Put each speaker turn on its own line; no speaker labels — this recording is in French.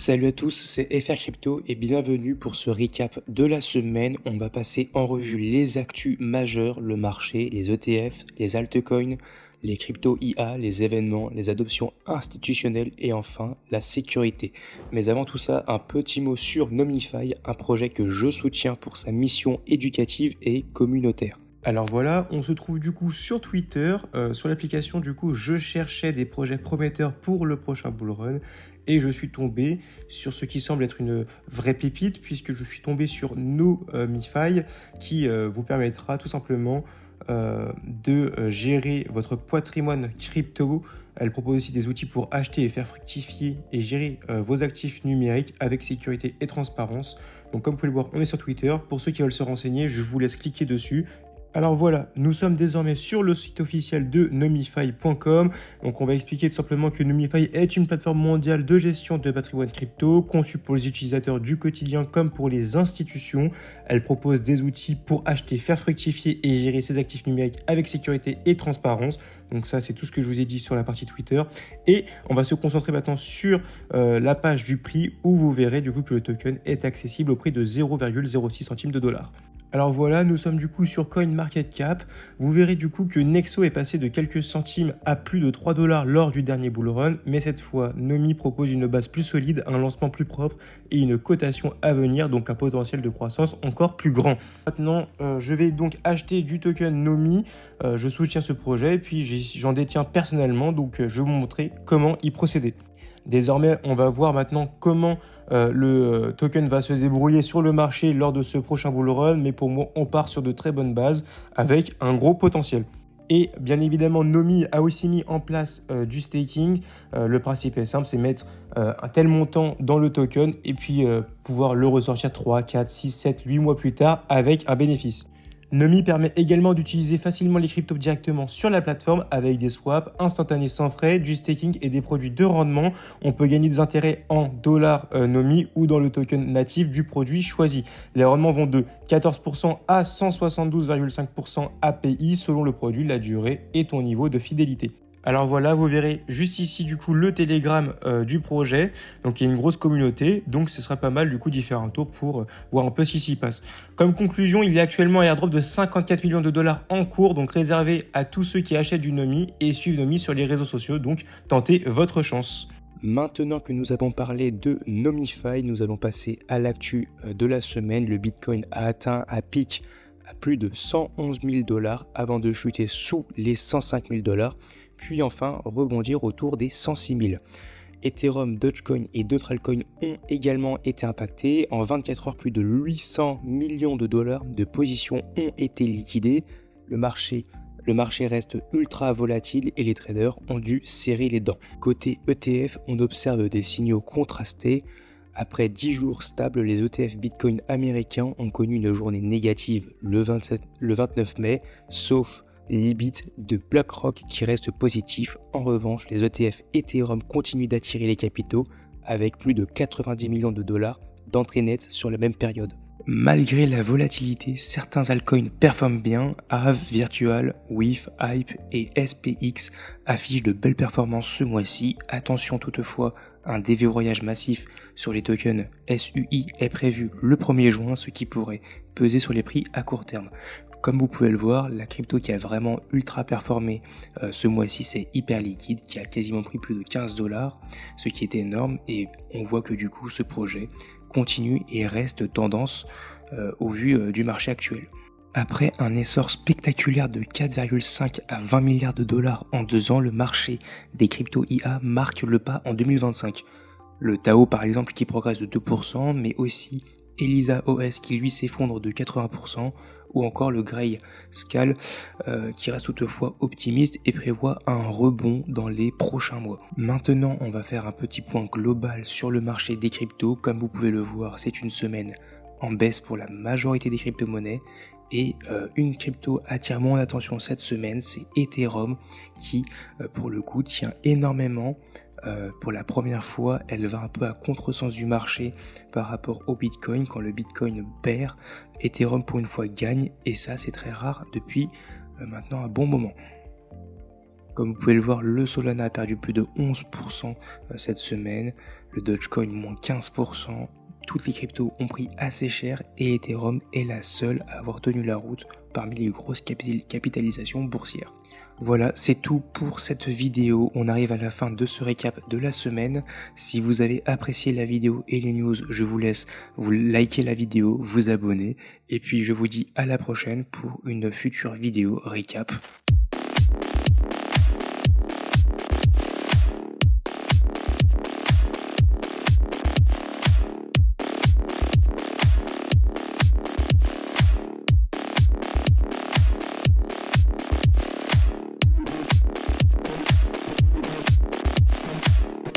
Salut à tous, c'est FR Crypto et bienvenue pour ce recap de la semaine. On va passer en revue les actus majeures, le marché, les ETF, les altcoins, les crypto IA, les événements, les adoptions institutionnelles et enfin la sécurité. Mais avant tout ça, un petit mot sur Nomify, un projet que je soutiens pour sa mission éducative et communautaire.
Alors voilà, on se trouve du coup sur Twitter, sur l'application du coup je cherchais des projets prometteurs pour le prochain bull run et je suis tombé sur ce qui semble être une vraie pépite puisque je suis tombé sur Nomify qui vous permettra tout simplement de gérer votre patrimoine crypto. Elle propose aussi des outils pour acheter et faire fructifier et gérer vos actifs numériques avec sécurité et transparence. Donc comme vous pouvez le voir, on est sur Twitter. Pour ceux qui veulent se renseigner, je vous laisse cliquer dessus. Alors voilà, nous sommes désormais sur le site officiel de Nomify.com. Donc on va expliquer tout simplement que Nomify est une plateforme mondiale de gestion de patrimoine crypto, conçue pour les utilisateurs du quotidien comme pour les institutions. Elle propose des outils pour acheter, faire fructifier et gérer ses actifs numériques avec sécurité et transparence. Donc ça, c'est tout ce que je vous ai dit sur la partie Twitter. Et on va se concentrer maintenant sur la page du prix où vous verrez du coup que le token est accessible au prix de 0,06 centimes de dollar. Alors voilà, nous sommes du coup sur CoinMarketCap. Vous verrez du coup que Nexo est passé de quelques centimes à plus de 3 dollars lors du dernier bull run, mais cette fois, Nomi propose une base plus solide, un lancement plus propre et une cotation à venir, donc un potentiel de croissance encore plus grand. Maintenant, je vais donc acheter du token Nomi. Je soutiens ce projet, puis j'en détiens personnellement, donc je vais vous montrer comment y procéder. Désormais, on va voir maintenant comment le token va se débrouiller sur le marché lors de ce prochain bull run. Mais pour moi, on part sur de très bonnes bases avec un gros potentiel. Et bien évidemment, Nomi a aussi mis en place du staking. Le principe est simple, c'est mettre un tel montant dans le token et puis pouvoir le ressortir 3, 4, 6, 7, 8 mois plus tard avec un bénéfice. Nomi permet également d'utiliser facilement les cryptos directement sur la plateforme avec des swaps instantanés sans frais, du staking et des produits de rendement. On peut gagner des intérêts en dollars Nomi ou dans le token natif du produit choisi. Les rendements vont de 14% à 172,5% API selon le produit, la durée et ton niveau de fidélité. Alors voilà, vous verrez juste ici du coup le Telegram du projet. Donc il y a une grosse communauté, donc ce sera pas mal du coup d'y faire un tour pour voir un peu ce qui s'y passe. Comme conclusion, il y a actuellement un airdrop de 54 millions de dollars en cours, donc réservé à tous ceux qui achètent du Nomi et suivent Nomi sur les réseaux sociaux. Donc tentez votre chance.
Maintenant que nous avons parlé de Nomify, nous allons passer à l'actu de la semaine. Le Bitcoin a atteint un pic à plus de 111 000 dollars avant de chuter sous les 105 000 dollars. Puis enfin rebondir autour des 106 000. Ethereum, Dogecoin et d'autres altcoins ont également été impactés. En 24 heures, plus de 800 millions de dollars de positions ont été liquidées. Le marché reste ultra volatile et les traders ont dû serrer les dents. Côté ETF, on observe des signaux contrastés. Après 10 jours stables, les ETF Bitcoin américains ont connu une journée négative le 29 mai, sauf l'EBIT de BlackRock qui reste positif. En revanche, les ETF Ethereum continuent d'attirer les capitaux avec plus de 90 millions de dollars d'entrée nette sur la même période. Malgré la volatilité, certains altcoins performent bien. Aave, Virtual, WIF, Hype et SPX affichent de belles performances ce mois-ci. Attention toutefois, un déverrouillage massif sur les tokens SUI est prévu le 1er juin, ce qui pourrait peser sur les prix à court terme. Comme vous pouvez le voir, la crypto qui a vraiment ultra performé ce mois-ci, c'est Hyperliquid qui a quasiment pris plus de 15 dollars, ce qui est énorme, et on voit que du coup ce projet continue et reste tendance au vu du marché actuel. Après un essor spectaculaire de 4,5 à 20 milliards de dollars en 2 ans, le marché des crypto IA marque le pas en 2025. Le Tao par exemple qui progresse de 2%, mais aussi ELISA OS qui lui s'effondre de 80%, ou encore le Grayscale qui reste toutefois optimiste et prévoit un rebond dans les prochains mois. Maintenant, on va faire un petit point global sur le marché des cryptos. Comme vous pouvez le voir, c'est une semaine en baisse pour la majorité des crypto-monnaies. Et une crypto attire mon attention cette semaine, c'est Ethereum qui, pour le coup, tient énormément. Pour la première fois, elle va un peu à contresens du marché par rapport au Bitcoin. Quand le Bitcoin perd, Ethereum pour une fois gagne, et ça c'est très rare depuis maintenant un bon moment. Comme vous pouvez le voir, le Solana a perdu plus de 11% cette semaine, le Dogecoin moins 15%, toutes les cryptos ont pris assez cher et Ethereum est la seule à avoir tenu la route parmi les grosses capitalisations boursières. Voilà, c'est tout pour cette vidéo. On arrive à la fin de ce récap de la semaine. Si vous avez apprécié la vidéo et les news, je vous laisse vous liker la vidéo, vous abonner. Et puis je vous dis à la prochaine pour une future vidéo récap.